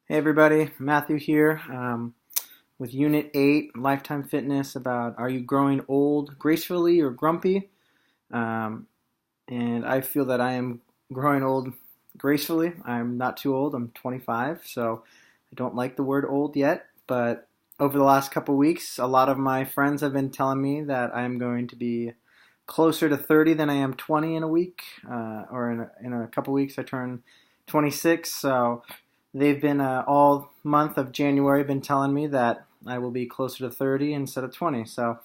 Hey everybody, Matthew here with Unit 8, Lifetime Fitness, about are you growing old gracefully or grumpy? Um, and I feel that I am growing old gracefully. I'm not too old, I'm 25, so I don't like the word old yet. But over the last couple weeks, a lot of my friends have been telling me that I'm going to be closer to 30 than I am 20 in a week, or in a couple weeks I turn 26, so they've been all month of January been telling me that I will be closer to 30 instead of 20. So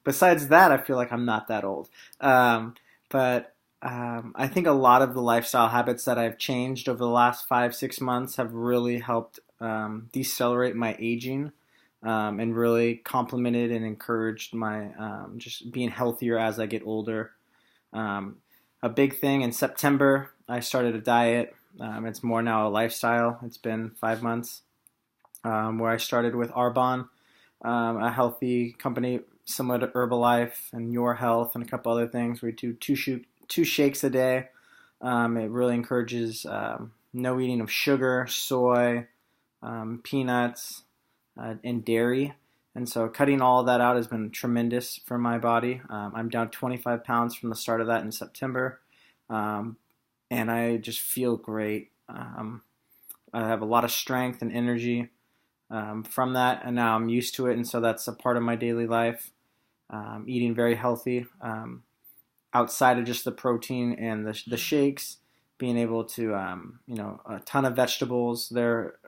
besides that, I feel like I'm not that old. But I think a lot of the lifestyle habits that I've changed over the last 5, 6 months have really helped decelerate my aging, and really complemented and encouraged my just being healthier as I get older. Um, a big thing in September, I started a diet. It's more now a lifestyle. It's been 5 months, where I started with Arbonne, a healthy company similar to Herbalife and Your Health and a couple other things. We do two shakes a day. It really encourages no eating of sugar, soy, peanuts, and dairy. And so cutting all of that out has been tremendous for my body. I'm down 25 pounds from the start of that in September. Um, and I just feel great. I have a lot of strength and energy from that, and now I'm used to it, and so that's a part of my daily life. Eating very healthy, outside of just the protein and the shakes, being able to a ton of vegetables. They're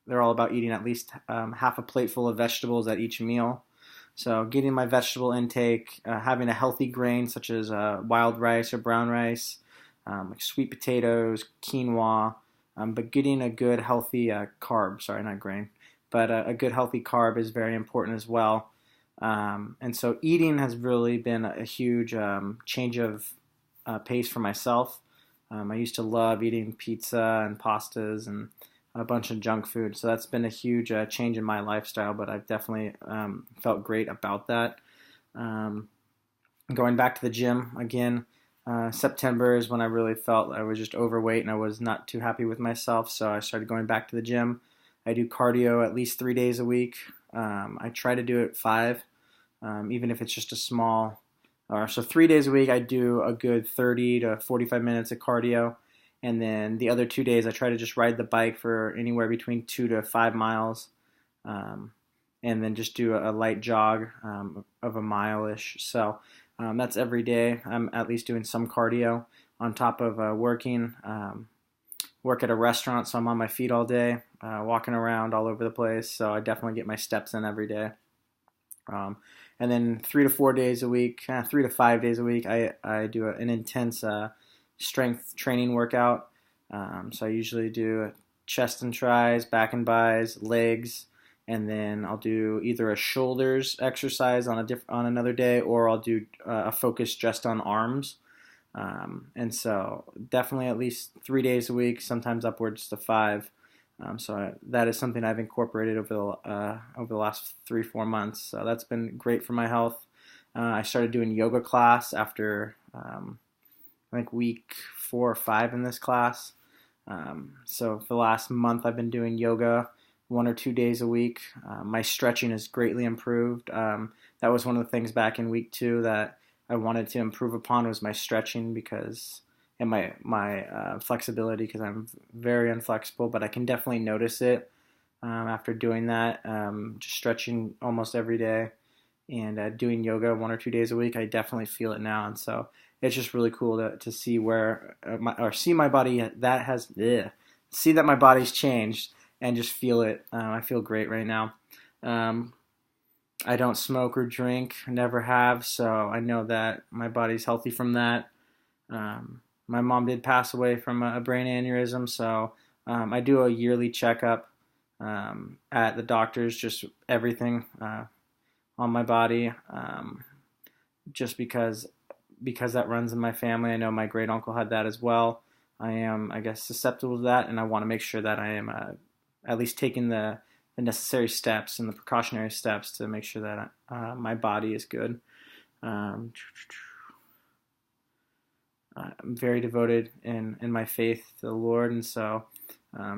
all about eating at least half a plate full of vegetables at each meal. So getting my vegetable intake, having a healthy grain such as wild rice or brown rice, like sweet potatoes, quinoa, but getting a good healthy carb, sorry, not grain, but a good healthy carb is very important as well. And so eating has really been a huge change of pace for myself. I used to love eating pizza and pastas and a bunch of junk food. So that's been a huge change in my lifestyle, but I've definitely felt great about that. Um, Going back to the gym again, September is when I really felt I was just overweight and I was not too happy with myself. So I started going back to the gym. I do cardio at least 3 days a week. I try to do it five, even if it's just a small. Or so 3 days a week, I do a good 30 to 45 minutes of cardio, and then the other 2 days, I try to just ride the bike for anywhere between 2 to 5 miles, um, and then just do a light jog of a mile-ish. So that's every day. I'm at least doing some cardio on top of working. Work at a restaurant, so I'm on my feet all day, walking around all over the place. So I definitely get my steps in every day. Um, and then 3 to 4 days a week, 3 to 5 days a week, I do an intense strength training workout. So I usually do chest and tries, back and bis, legs, and then I'll do either a shoulders exercise on another day, or I'll do a focus just on arms. And so definitely at least 3 days a week, sometimes upwards to five. That is something I've incorporated over the last 3, 4 months. So that's been great for my health. I started doing yoga class after I think week 4 or 5 in this class. So for the last month, I've been doing yoga 1 or 2 days a week. My stretching has greatly improved. That was one of the things back in week 2 that I wanted to improve upon, was my stretching, because and my flexibility, because I'm very unflexible, but I can definitely notice it after doing that. Just stretching almost every day and doing yoga 1 or 2 days a week, I definitely feel it now, and so it's just really cool to see where see my body that has see that my body's changed and just feel it. I feel great right now. Um, I don't smoke or drink, never have, so I know that my body's healthy from that. My mom did pass away from a brain aneurysm, so I do a yearly checkup at the doctor's, just everything on my body, just because that runs in my family. I know my great uncle had that as well. I am, I guess, susceptible to that, and I want to make sure that I am at least taking the necessary steps and the precautionary steps to make sure that my body is good. Um, I'm very devoted in my faith to the Lord, and so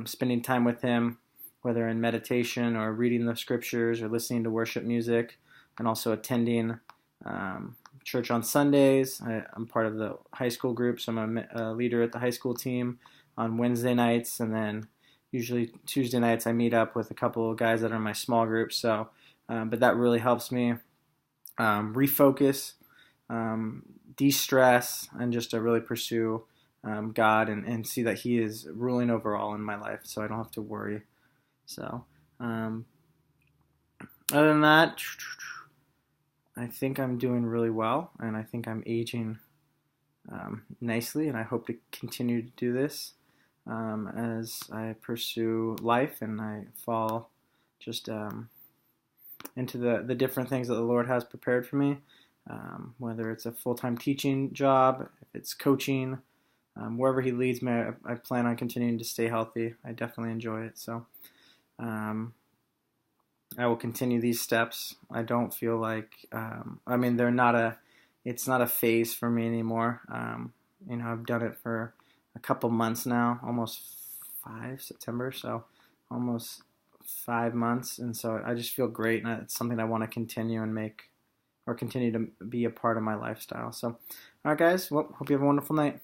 spending time with Him, whether in meditation or reading the scriptures or listening to worship music, and also attending church on Sundays. I'm part of the high school group, so I'm a leader at the high school team on Wednesday nights, and then usually Tuesday nights I meet up with a couple of guys that are in my small group. So, but that really helps me refocus, de-stress, and just to really pursue God and see that He is ruling over all in my life, so I don't have to worry. So, other than that, I think I'm doing really well, and I think I'm aging nicely, and I hope to continue to do this as I pursue life and I fall just into the different things that the Lord has prepared for me, whether it's a full-time teaching job, if it's coaching, wherever He leads me, I plan on continuing to stay healthy. I definitely enjoy it, so I will continue these steps. I don't feel like, it's not a phase for me anymore. I've done it for a couple months now, almost September, so almost 5 months. And so I just feel great, and it's something I want to continue to be a part of my lifestyle. So, all right, guys, well, hope you have a wonderful night.